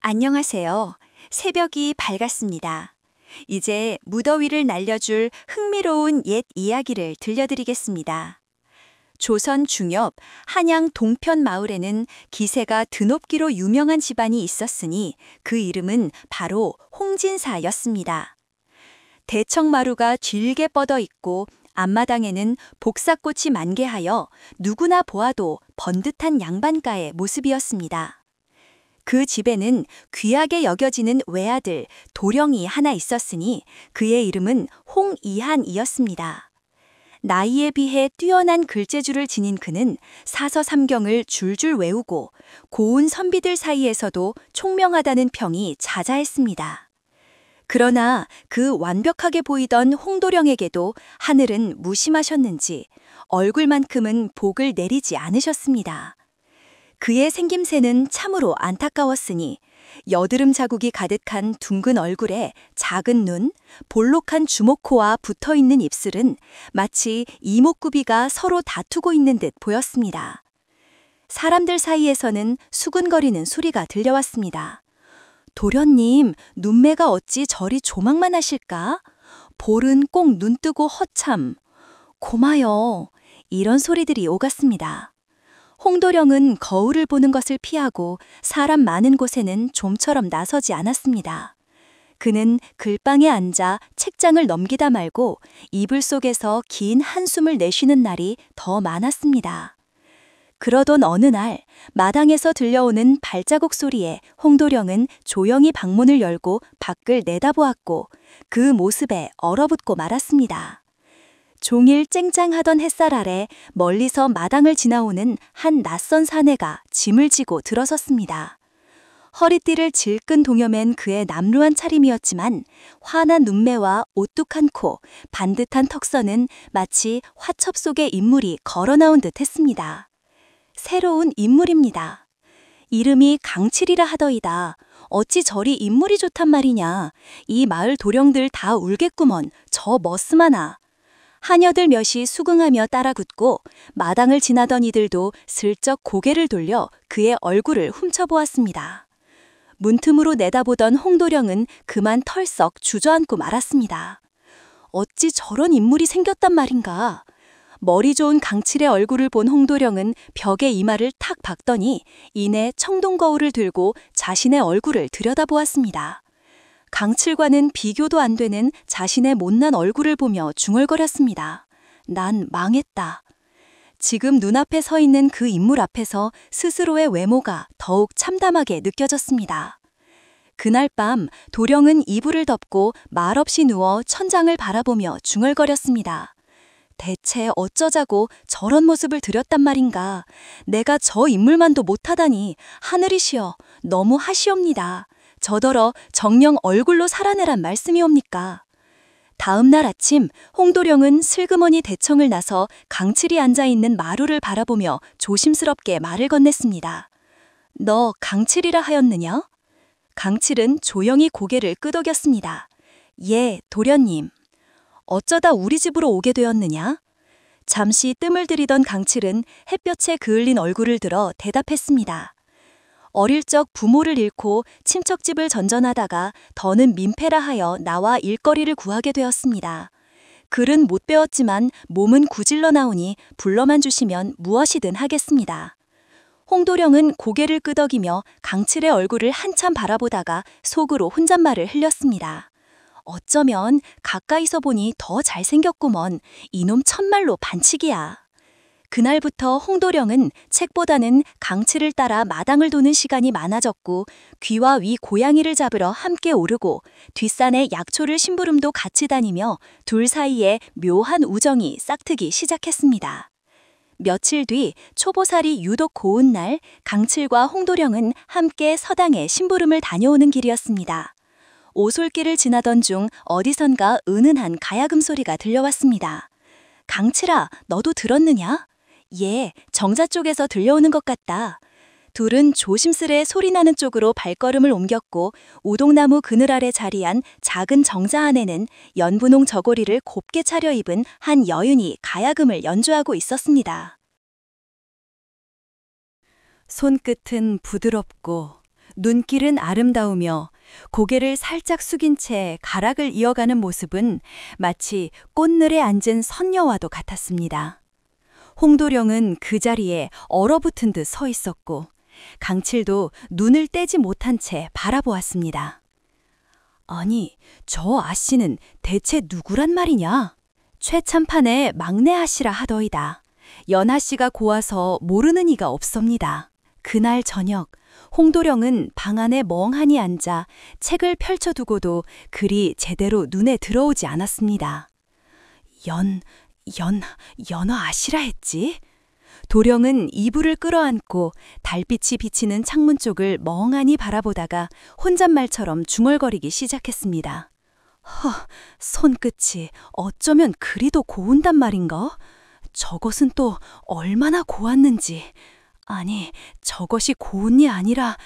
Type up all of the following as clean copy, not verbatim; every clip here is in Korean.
안녕하세요. 새벽이 밝았습니다. 이제 무더위를 날려줄 흥미로운 옛 이야기를 들려드리겠습니다. 조선 중엽 한양 동편 마을에는 기세가 드높기로 유명한 집안이 있었으니 그 이름은 바로 홍진사였습니다. 대청마루가 길게 뻗어 있고 앞마당에는 복사꽃이 만개하여 누구나 보아도 번듯한 양반가의 모습이었습니다. 그 집에는 귀하게 여겨지는 외아들 도령이 하나 있었으니 그의 이름은 홍이한이었습니다. 나이에 비해 뛰어난 글재주를 지닌 그는 사서삼경을 줄줄 외우고 고운 선비들 사이에서도 총명하다는 평이 자자했습니다. 그러나 그 완벽하게 보이던 홍도령에게도 하늘은 무심하셨는지 얼굴만큼은 복을 내리지 않으셨습니다. 그의 생김새는 참으로 안타까웠으니 여드름 자국이 가득한 둥근 얼굴에 작은 눈, 볼록한 주먹코와 붙어있는 입술은 마치 이목구비가 서로 다투고 있는 듯 보였습니다. 사람들 사이에서는 수근거리는 소리가 들려왔습니다. 도련님, 눈매가 어찌 저리 조망만 하실까? 볼은 꼭 눈뜨고 허참. 고마요. 이런 소리들이 오갔습니다. 홍도령은 거울을 보는 것을 피하고 사람 많은 곳에는 좀처럼 나서지 않았습니다. 그는 글방에 앉아 책장을 넘기다 말고 이불 속에서 긴 한숨을 내쉬는 날이 더 많았습니다. 그러던 어느 날 마당에서 들려오는 발자국 소리에 홍도령은 조용히 방문을 열고 밖을 내다보았고 그 모습에 얼어붙고 말았습니다. 종일 쨍쨍하던 햇살 아래 멀리서 마당을 지나오는 한 낯선 사내가 짐을 지고 들어섰습니다. 허리띠를 질끈 동여맨 그의 남루한 차림이었지만 환한 눈매와 오뚝한 코, 반듯한 턱선은 마치 화첩 속의 인물이 걸어나온 듯 했습니다. 새로운 인물입니다. 이름이 강칠이라 하더이다. 어찌 저리 인물이 좋단 말이냐. 이 마을 도령들 다 울겠구먼. 저 머스마나. 하녀들 몇이 수긍하며 따라붙고 마당을 지나던 이들도 슬쩍 고개를 돌려 그의 얼굴을 훔쳐보았습니다. 문틈으로 내다보던 홍도령은 그만 털썩 주저앉고 말았습니다. 어찌 저런 인물이 생겼단 말인가. 머리 좋은 강칠의 얼굴을 본 홍도령은 벽에 이마를 탁 박더니 이내 청동거울을 들고 자신의 얼굴을 들여다보았습니다. 강칠과는 비교도 안 되는 자신의 못난 얼굴을 보며 중얼거렸습니다. 난 망했다. 지금 눈앞에 서 있는 그 인물 앞에서 스스로의 외모가 더욱 참담하게 느껴졌습니다. 그날 밤 도령은 이불을 덮고 말없이 누워 천장을 바라보며 중얼거렸습니다. 대체 어쩌자고 저런 모습을 들였단 말인가. 내가 저 인물만도 못하다니 하늘이시여 너무 하시옵니다. 저더러 정녕 얼굴로 살아내란 말씀이옵니까? 다음 날 아침 홍도령은 슬그머니 대청을 나서 강칠이 앉아있는 마루를 바라보며 조심스럽게 말을 건넸습니다. 너 강칠이라 하였느냐? 강칠은 조용히 고개를 끄덕였습니다. 예, 도련님. 어쩌다 우리 집으로 오게 되었느냐? 잠시 뜸을 들이던 강칠은 햇볕에 그을린 얼굴을 들어 대답했습니다. 어릴 적 부모를 잃고 친척집을 전전하다가 더는 민폐라 하여 나와 일거리를 구하게 되었습니다. 글은 못 배웠지만 몸은 구질러 나오니 불러만 주시면 무엇이든 하겠습니다. 홍도령은 고개를 끄덕이며 강칠의 얼굴을 한참 바라보다가 속으로 혼잣말을 흘렸습니다. 어쩌면 가까이서 보니 더 잘생겼구먼. 이놈 천말로 반칙이야. 그날부터 홍도령은 책보다는 강칠을 따라 마당을 도는 시간이 많아졌고 귀와 위 고양이를 잡으러 함께 오르고 뒷산에 약초를 심부름도 같이 다니며 둘 사이에 묘한 우정이 싹트기 시작했습니다. 며칠 뒤 초보살이 유독 고운 날 강칠과 홍도령은 함께 서당에 심부름을 다녀오는 길이었습니다. 오솔길을 지나던 중 어디선가 은은한 가야금 소리가 들려왔습니다. 강칠아, 너도 들었느냐? 예, 정자 쪽에서 들려오는 것 같다. 둘은 조심스레 소리나는 쪽으로 발걸음을 옮겼고 우동나무 그늘 아래 자리한 작은 정자 안에는 연분홍 저고리를 곱게 차려입은 한 여인이 가야금을 연주하고 있었습니다. 손끝은 부드럽고 눈길은 아름다우며 고개를 살짝 숙인 채 가락을 이어가는 모습은 마치 꽃늘에 앉은 선녀와도 같았습니다. 홍도령은 그 자리에 얼어붙은 듯 서 있었고 강칠도 눈을 떼지 못한 채 바라보았습니다. 아니, 저 아씨는 대체 누구란 말이냐? 최참판의 막내 아씨라 하더이다. 연하씨가 고와서 모르는 이가 없습니다. 그날 저녁 홍도령은 방 안에 멍하니 앉아 책을 펼쳐두고도 글이 제대로 눈에 들어오지 않았습니다. 연하 아씨라 했지? 도령은 이불을 끌어안고 달빛이 비치는 창문 쪽을 멍하니 바라보다가 혼잣말처럼 중얼거리기 시작했습니다. 손끝이 어쩌면 그리도 고운단 말인가? 저것은 또 얼마나 고왔는지. 아니, 저것이 고운이 아니라,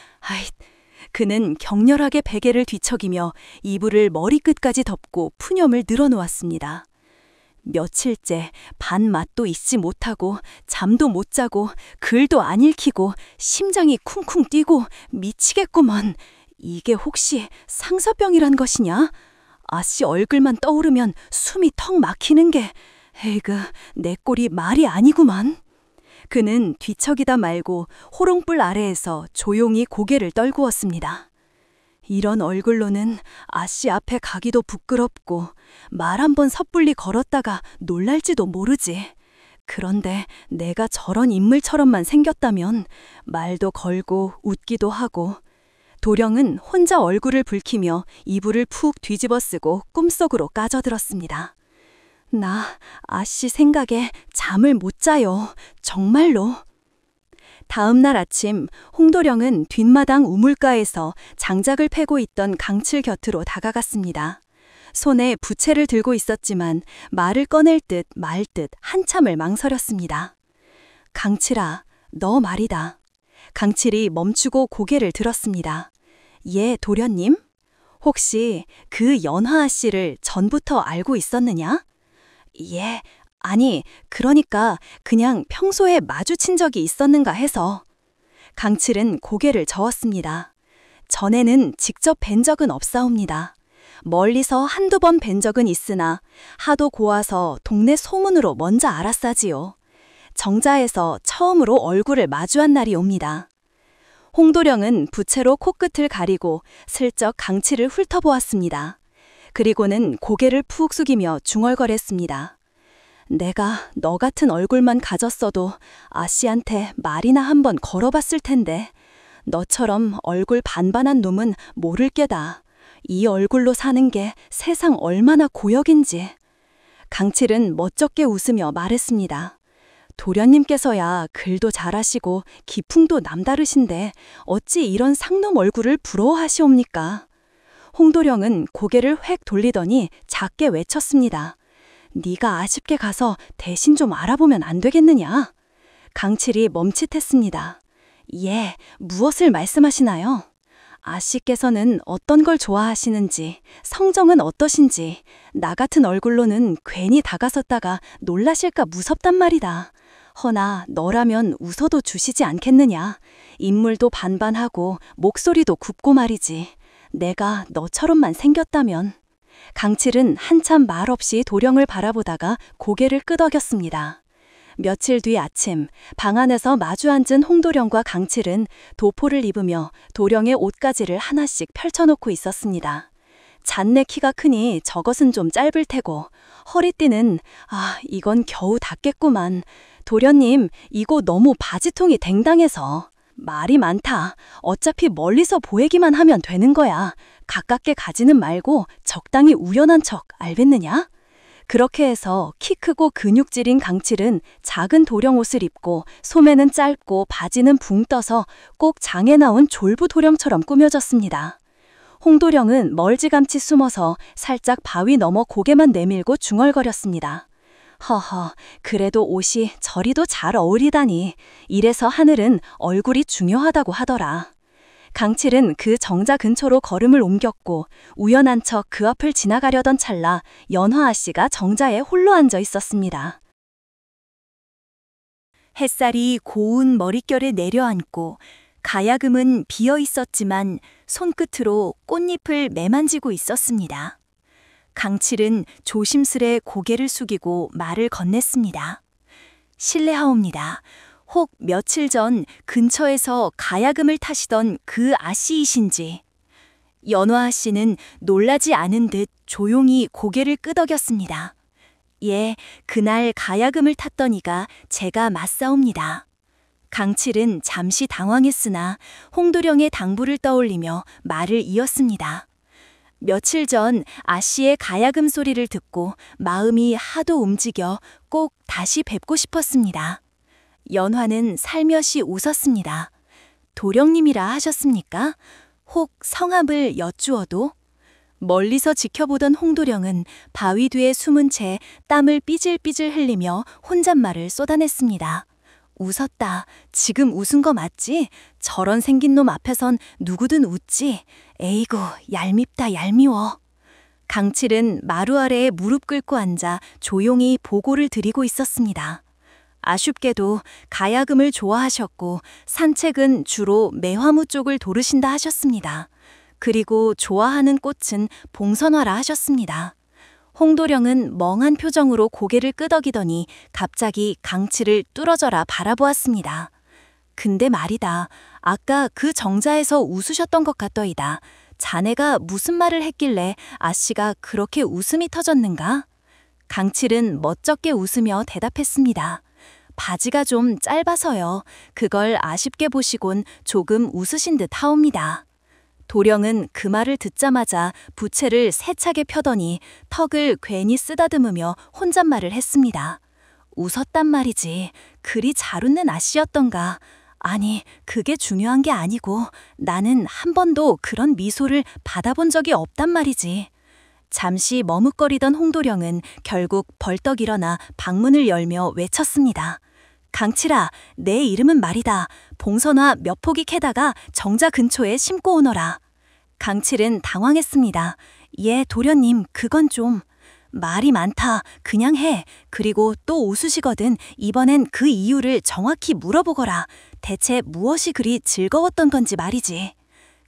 그는 격렬하게 베개를 뒤척이며 이불을 머리끝까지 덮고 푸념을 늘어놓았습니다. 며칠째 반맛도 잊지 못하고 잠도 못 자고 글도 안 읽히고 심장이 쿵쿵 뛰고 미치겠구먼. 이게 혹시 상사병이란 것이냐? 아씨 얼굴만 떠오르면 숨이 턱 막히는 게, 에이그, 내 꼴이 말이 아니구만. 그는 뒤척이다 말고 호롱불 아래에서 조용히 고개를 떨구었습니다. 이런 얼굴로는 아씨 앞에 가기도 부끄럽고 말 한번 섣불리 걸었다가 놀랄지도 모르지. 그런데 내가 저런 인물처럼만 생겼다면 말도 걸고 웃기도 하고. 도령은 혼자 얼굴을 붉히며 이불을 푹 뒤집어 쓰고 꿈속으로 까져들었습니다. 나 아씨 생각에 잠을 못 자요. 정말로. 다음 날 아침 홍도령은 뒷마당 우물가에서 장작을 패고 있던 강칠 곁으로 다가갔습니다. 손에 부채를 들고 있었지만 말을 꺼낼 듯 말 듯 한참을 망설였습니다. 강칠아, 너 말이다. 강칠이 멈추고 고개를 들었습니다. 예, 도련님? 혹시 그 연화 씨를 전부터 알고 있었느냐? 예, 아니, 그러니까 그냥 평소에 마주친 적이 있었는가 해서. 강칠은 고개를 저었습니다. 전에는 직접 뵌 적은 없사옵니다. 멀리서 한두 번 뵌 적은 있으나 하도 고와서 동네 소문으로 먼저 알았사지요. 정자에서 처음으로 얼굴을 마주한 날이 옵니다. 홍도령은 부채로 코끝을 가리고 슬쩍 강칠을 훑어보았습니다. 그리고는 고개를 푹 숙이며 중얼거렸습니다. 내가 너 같은 얼굴만 가졌어도 아씨한테 말이나 한번 걸어봤을 텐데 너처럼 얼굴 반반한 놈은 모를 게다. 이 얼굴로 사는 게 세상 얼마나 고역인지. 강칠은 멋쩍게 웃으며 말했습니다. 도련님께서야 글도 잘하시고 기풍도 남다르신데 어찌 이런 상놈 얼굴을 부러워하시옵니까? 홍도령은 고개를 획 돌리더니 작게 외쳤습니다. 네가 아쉽게 가서 대신 좀 알아보면 안 되겠느냐? 강칠이 멈칫했습니다. 예, 무엇을 말씀하시나요? 아씨께서는 어떤 걸 좋아하시는지, 성정은 어떠신지, 나 같은 얼굴로는 괜히 다가섰다가 놀라실까 무섭단 말이다. 허나 너라면 웃어도 주시지 않겠느냐. 인물도 반반하고 목소리도 굽고 말이지. 내가 너처럼만 생겼다면. 강칠은 한참 말없이 도령을 바라보다가 고개를 끄덕였습니다. 며칠 뒤 아침 방 안에서 마주 앉은 홍도령과 강칠은 도포를 입으며 도령의 옷가지를 하나씩 펼쳐놓고 있었습니다. 잔내 키가 크니 저것은 좀 짧을 테고 허리띠는 이건 겨우 닿겠구만. 도련님, 이거 너무 바지통이 댕당해서. 말이 많다. 어차피 멀리서 보이기만 하면 되는 거야. 가깝게 가지는 말고 적당히 우연한 척 알겠느냐? 그렇게 해서 키 크고 근육질인 강칠은 작은 도령 옷을 입고 소매는 짧고 바지는 붕 떠서 꼭 장에 나온 졸부 도령처럼 꾸며졌습니다. 홍도령은 멀찌감치 숨어서 살짝 바위 넘어 고개만 내밀고 중얼거렸습니다. 허허, 그래도 옷이 저리도 잘 어울리다니. 이래서 하늘은 얼굴이 중요하다고 하더라. 강칠은 그 정자 근처로 걸음을 옮겼고 우연한 척 그 앞을 지나가려던 찰나 연화 아씨가 정자에 홀로 앉아 있었습니다. 햇살이 고운 머릿결에 내려앉고 가야금은 비어 있었지만 손끝으로 꽃잎을 매만지고 있었습니다. 강칠은 조심스레 고개를 숙이고 말을 건넸습니다. 실례하옵니다. 혹 며칠 전 근처에서 가야금을 타시던 그 아씨이신지. 연화 씨는 놀라지 않은 듯 조용히 고개를 끄덕였습니다. 예, 그날 가야금을 탔던 이가 제가 맞사옵니다. 강칠은 잠시 당황했으나 홍도령의 당부를 떠올리며 말을 이었습니다. 며칠 전 아씨의 가야금 소리를 듣고 마음이 하도 움직여 꼭 다시 뵙고 싶었습니다. 연화는 살며시 웃었습니다. 도령님이라 하셨습니까? 혹 성함을 여쭈어도? 멀리서 지켜보던 홍도령은 바위 뒤에 숨은 채 땀을 삐질삐질 흘리며 혼잣말을 쏟아냈습니다. 웃었다. 지금 웃은 거 맞지? 저런 생긴 놈 앞에선 누구든 웃지. 에이구, 얄밉다 얄미워. 강칠은 마루 아래에 무릎 꿇고 앉아 조용히 보고를 드리고 있었습니다. 아쉽게도 가야금을 좋아하셨고 산책은 주로 매화무 쪽을 도르신다 하셨습니다. 그리고 좋아하는 꽃은 봉선화라 하셨습니다. 홍도령은 멍한 표정으로 고개를 끄덕이더니 갑자기 강칠을 뚫어져라 바라보았습니다. 근데 말이다. 아까 그 정자에서 웃으셨던 것 같더이다. 자네가 무슨 말을 했길래 아씨가 그렇게 웃음이 터졌는가? 강칠은 멋쩍게 웃으며 대답했습니다. 바지가 좀 짧아서요. 그걸 아쉽게 보시곤 조금 웃으신 듯 하옵니다. 도령은 그 말을 듣자마자 부채를 세차게 펴더니 턱을 괜히 쓰다듬으며 혼잣말을 했습니다. 웃었단 말이지. 그리 잘 웃는 아씨였던가. 아니, 그게 중요한 게 아니고 나는 한 번도 그런 미소를 받아본 적이 없단 말이지. 잠시 머뭇거리던 홍도령은 결국 벌떡 일어나 방문을 열며 외쳤습니다. 강칠아, 내 이름은 말이다. 봉선화 몇 포기 캐다가 정자 근처에 심고 오너라. 강칠은 당황했습니다. 예, 도련님, 그건 좀. 말이 많다. 그냥 해. 그리고 또 웃으시거든 이번엔 그 이유를 정확히 물어보거라. 대체 무엇이 그리 즐거웠던 건지 말이지.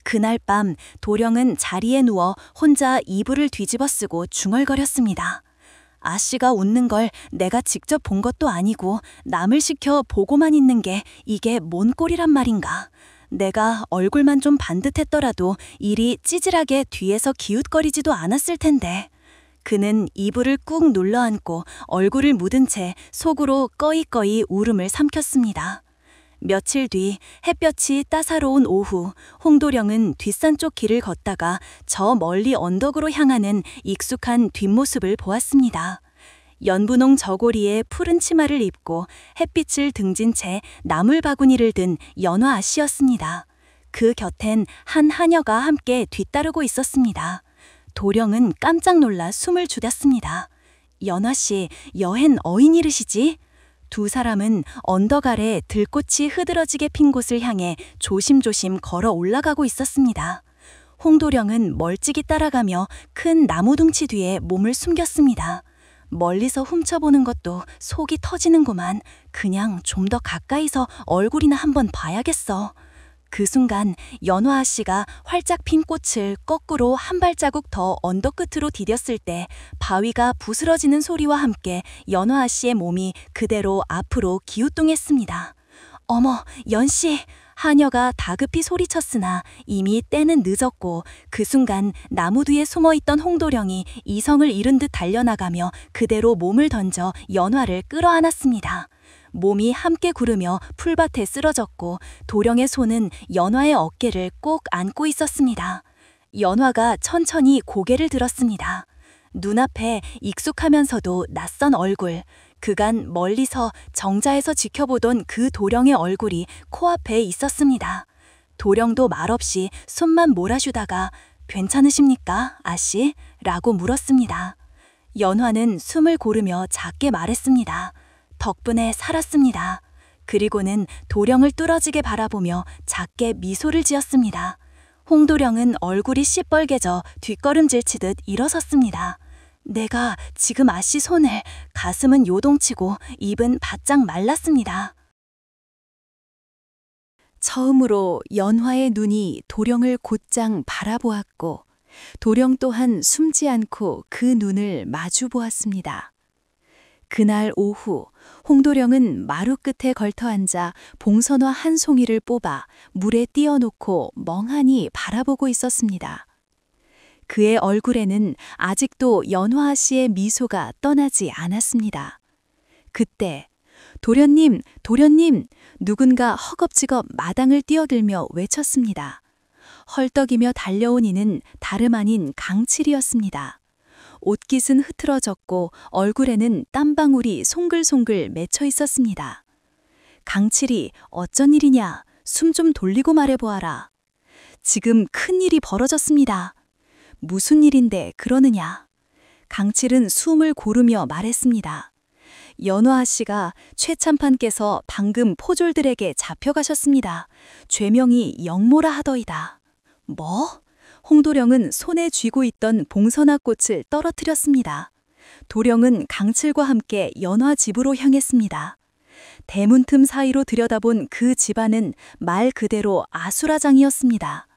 그날 밤 도령은 자리에 누워 혼자 이불을 뒤집어 쓰고 중얼거렸습니다. 아씨가 웃는 걸 내가 직접 본 것도 아니고 남을 시켜 보고만 있는 게 이게 뭔 꼴이란 말인가. 내가 얼굴만 좀 반듯했더라도 이리 찌질하게 뒤에서 기웃거리지도 않았을 텐데. 그는 이불을 꾹 눌러안고 얼굴을 묻은 채 속으로 꺼이꺼이 울음을 삼켰습니다. 며칠 뒤 햇볕이 따사로운 오후, 홍도령은 뒷산 쪽 길을 걷다가 저 멀리 언덕으로 향하는 익숙한 뒷모습을 보았습니다. 연분홍 저고리에 푸른 치마를 입고 햇빛을 등진 채 나물 바구니를 든 연화 아씨였습니다. 그 곁엔 한 하녀가 함께 뒤따르고 있었습니다. 도령은 깜짝 놀라 숨을 죽였습니다. 연화 씨, 여행 어인이르시지? 두 사람은 언덕 아래 들꽃이 흐드러지게 핀 곳을 향해 조심조심 걸어 올라가고 있었습니다. 홍도령은 멀찍이 따라가며 큰 나무둥치 뒤에 몸을 숨겼습니다. 멀리서 훔쳐보는 것도 속이 터지는구만. 그냥 좀 더 가까이서 얼굴이나 한번 봐야겠어. 그 순간 연화 아씨가 활짝 핀 꽃을 거꾸로 한 발자국 더 언덕 끝으로 디뎠을 때 바위가 부스러지는 소리와 함께 연화 아씨의 몸이 그대로 앞으로 기우뚱했습니다. 어머, 연씨! 하녀가 다급히 소리쳤으나 이미 때는 늦었고 그 순간 나무 뒤에 숨어있던 홍도령이 이성을 잃은 듯 달려나가며 그대로 몸을 던져 연화를 끌어안았습니다. 몸이 함께 구르며 풀밭에 쓰러졌고 도령의 손은 연화의 어깨를 꼭 안고 있었습니다. 연화가 천천히 고개를 들었습니다. 눈앞에 익숙하면서도 낯선 얼굴, 그간 멀리서 정자에서 지켜보던 그 도령의 얼굴이 코앞에 있었습니다. 도령도 말없이 손만 몰아주다가 괜찮으십니까, 아씨? 라고 물었습니다. 연화는 숨을 고르며 작게 말했습니다. 덕분에 살았습니다. 그리고는 도령을 뚫어지게 바라보며 작게 미소를 지었습니다. 홍도령은 얼굴이 시뻘개져 뒷걸음질 치듯 일어섰습니다. 내가 지금 아씨 손을, 가슴은 요동치고 입은 바짝 말랐습니다. 처음으로 연화의 눈이 도령을 곧장 바라보았고 도령 또한 숨지 않고 그 눈을 마주 보았습니다. 그날 오후 홍도령은 마루 끝에 걸터 앉아 봉선화 한 송이를 뽑아 물에 띄워놓고 멍하니 바라보고 있었습니다. 그의 얼굴에는 아직도 연화 씨의 미소가 떠나지 않았습니다. 그때 도련님, 도련님, 누군가 허겁지겁 마당을 뛰어들며 외쳤습니다. 헐떡이며 달려온 이는 다름 아닌 강칠이었습니다. 옷깃은 흐트러졌고 얼굴에는 땀방울이 송글송글 맺혀 있었습니다. 강칠이 어쩐 일이냐? 숨 좀 돌리고 말해보아라. 지금 큰 일이 벌어졌습니다. 무슨 일인데 그러느냐? 강칠은 숨을 고르며 말했습니다. 연화 씨가 최참판께서 방금 포졸들에게 잡혀가셨습니다. 죄명이 영모라 하더이다. 뭐? 홍도령은 손에 쥐고 있던 봉선화 꽃을 떨어뜨렸습니다. 도령은 강칠과 함께 연화 집으로 향했습니다. 대문 틈 사이로 들여다본 그 집안은 말 그대로 아수라장이었습니다.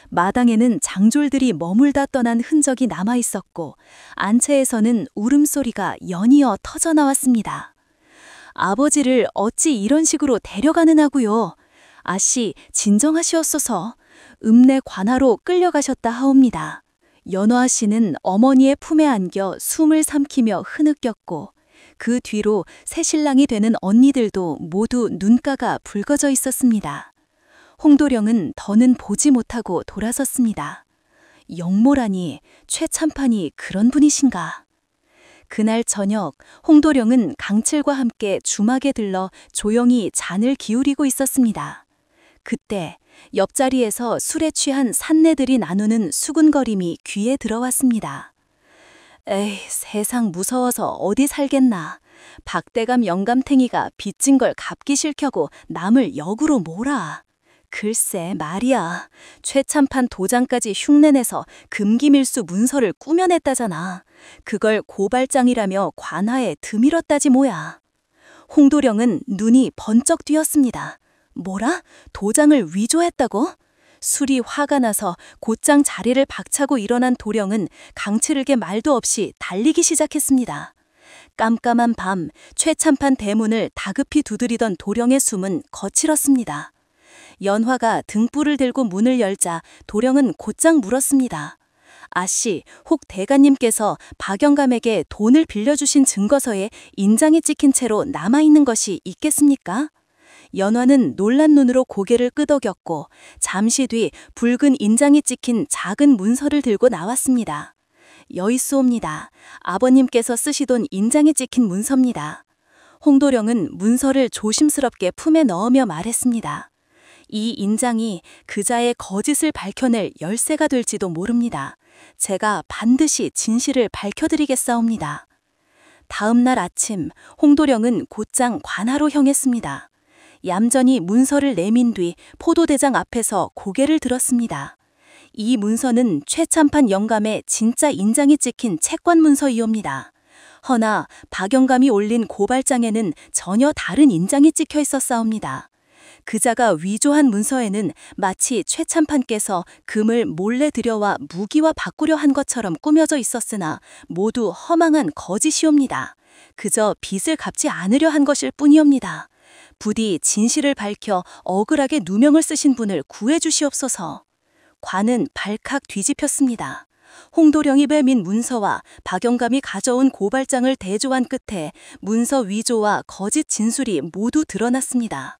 마당에는 장졸들이 머물다 떠난 흔적이 남아 있었고 안채에서는 울음소리가 연이어 터져나왔습니다. 아버지를 어찌 이런 식으로 데려가는 하고요. 아씨 진정하시옵소서. 읍내 관하로 끌려가셨다 하옵니다. 연화 씨는 어머니의 품에 안겨 숨을 삼키며 흐느꼈고 그 뒤로 새신랑이 되는 언니들도 모두 눈가가 붉어져 있었습니다. 홍도령은 더는 보지 못하고 돌아섰습니다. 영모라니 최참판이 그런 분이신가? 그날 저녁 홍도령은 강칠과 함께 주막에 들러 조용히 잔을 기울이고 있었습니다. 그때 옆자리에서 술에 취한 산내들이 나누는 수군거림이 귀에 들어왔습니다. 에이, 세상 무서워서 어디 살겠나. 박대감 영감탱이가 빚진 걸 갚기 싫겨고 남을 역으로 몰아. 글쎄 말이야. 최참판 도장까지 흉내내서 금기밀수 문서를 꾸며냈다잖아. 그걸 고발장이라며 관하에 드밀었다지 뭐야. 홍도령은 눈이 번쩍 뛰었습니다. 뭐라? 도장을 위조했다고? 술이 화가 나서 곧장 자리를 박차고 일어난 도령은 강칠에게 말도 없이 달리기 시작했습니다. 깜깜한 밤 최참판 대문을 다급히 두드리던 도령의 숨은 거칠었습니다. 연화가 등불을 들고 문을 열자 도령은 곧장 물었습니다. 아씨, 혹 대가님께서 박영감에게 돈을 빌려주신 증거서에 인장이 찍힌 채로 남아있는 것이 있겠습니까? 연화는 놀란 눈으로 고개를 끄덕였고 잠시 뒤 붉은 인장이 찍힌 작은 문서를 들고 나왔습니다. 여있소옵니다. 아버님께서 쓰시던 인장이 찍힌 문서입니다. 홍도령은 문서를 조심스럽게 품에 넣으며 말했습니다. 이 인장이 그자의 거짓을 밝혀낼 열쇠가 될지도 모릅니다. 제가 반드시 진실을 밝혀드리겠사옵니다. 다음 날 아침 홍도령은 곧장 관하로 향했습니다. 얌전히 문서를 내민 뒤 포도대장 앞에서 고개를 들었습니다. 이 문서는 최참판 영감의 진짜 인장이 찍힌 채권 문서이옵니다. 허나 박영감이 올린 고발장에는 전혀 다른 인장이 찍혀 있었사옵니다. 그자가 위조한 문서에는 마치 최참판께서 금을 몰래 들여와 무기와 바꾸려 한 것처럼 꾸며져 있었으나 모두 허망한 거짓이옵니다. 그저 빚을 갚지 않으려 한 것일 뿐이옵니다. 부디 진실을 밝혀 억울하게 누명을 쓰신 분을 구해주시옵소서. 관은 발칵 뒤집혔습니다. 홍도령이 빼민 문서와 박영감이 가져온 고발장을 대조한 끝에 문서 위조와 거짓 진술이 모두 드러났습니다.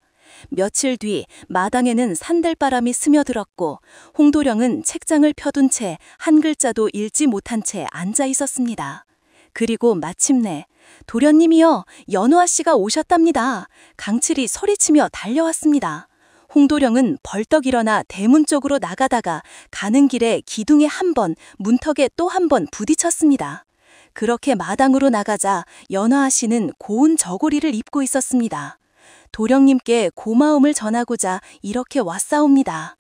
며칠 뒤 마당에는 산들바람이 스며들었고 홍도령은 책장을 펴둔 채 한 글자도 읽지 못한 채 앉아 있었습니다. 그리고 마침내 도련님이여, 연화 씨가 오셨답니다. 강칠이 소리치며 달려왔습니다. 홍도령은 벌떡 일어나 대문 쪽으로 나가다가 가는 길에 기둥에 한 번, 문턱에 또 한 번 부딪혔습니다. 그렇게 마당으로 나가자 연화 씨는 고운 저고리를 입고 있었습니다. 도령님께 고마움을 전하고자 이렇게 왔사옵니다.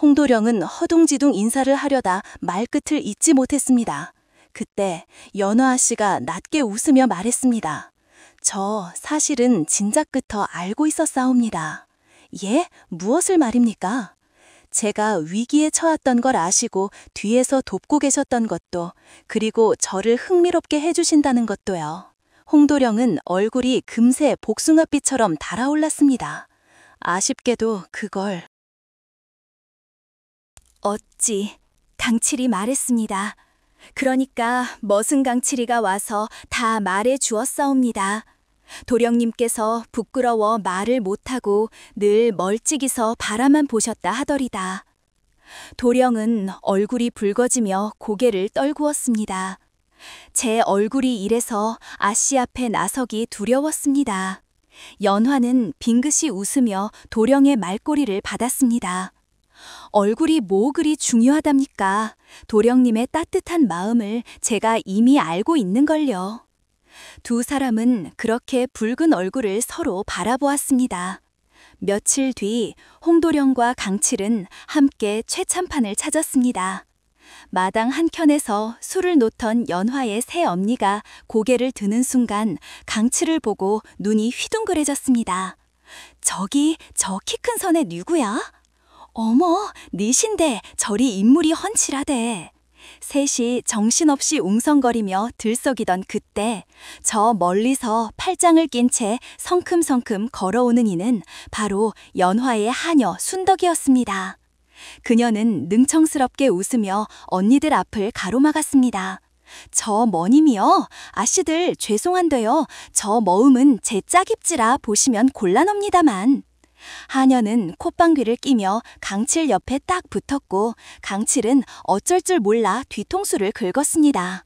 홍도령은 허둥지둥 인사를 하려다 말끝을 잇지 못했습니다. 그때 연화 씨가 낮게 웃으며 말했습니다. 저 사실은 진작부터 알고 있었사옵니다. 예? 무엇을 말입니까? 제가 위기에 처했던 걸 아시고 뒤에서 돕고 계셨던 것도, 그리고 저를 흥미롭게 해주신다는 것도요. 홍도령은 얼굴이 금세 복숭아빛처럼 달아올랐습니다. 아쉽게도 그걸. 어찌 강칠이 말했습니다. 그러니까 머슴 강칠이가 와서 다 말해 주었사옵니다. 도령님께서 부끄러워 말을 못하고 늘 멀찍이서 바라만 보셨다 하더리다. 도령은 얼굴이 붉어지며 고개를 떨구었습니다. 제 얼굴이 이래서 아씨 앞에 나서기 두려웠습니다. 연화는 빙긋이 웃으며 도령의 말꼬리를 받았습니다. 얼굴이 뭐 그리 중요하답니까? 도령님의 따뜻한 마음을 제가 이미 알고 있는걸요. 두 사람은 그렇게 붉은 얼굴을 서로 바라보았습니다. 며칠 뒤 홍도령과 강칠은 함께 최참판을 찾았습니다. 마당 한켠에서 술을 놓던 연화의 새 엄니가 고개를 드는 순간 강칠을 보고 눈이 휘둥그레졌습니다. 저기 저 키 큰 선애 누구야? 어머, 니신데 저리 인물이 훤칠하대. 셋이 정신없이 웅성거리며 들썩이던 그때 저 멀리서 팔짱을 낀 채 성큼성큼 걸어오는 이는 바로 연화의 하녀 순덕이었습니다. 그녀는 능청스럽게 웃으며 언니들 앞을 가로막았습니다. 저 머님이요? 아씨들 죄송한데요. 저 머음은 제 짝입지라 보시면 곤란합니다만. 하녀는 콧방귀를 끼며 강칠 옆에 딱 붙었고 강칠은 어쩔 줄 몰라 뒤통수를 긁었습니다.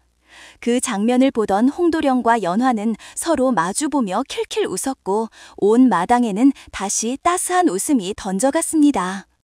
그 장면을 보던 홍도령과 연화는 서로 마주보며 킬킬 웃었고 온 마당에는 다시 따스한 웃음이 던져갔습니다.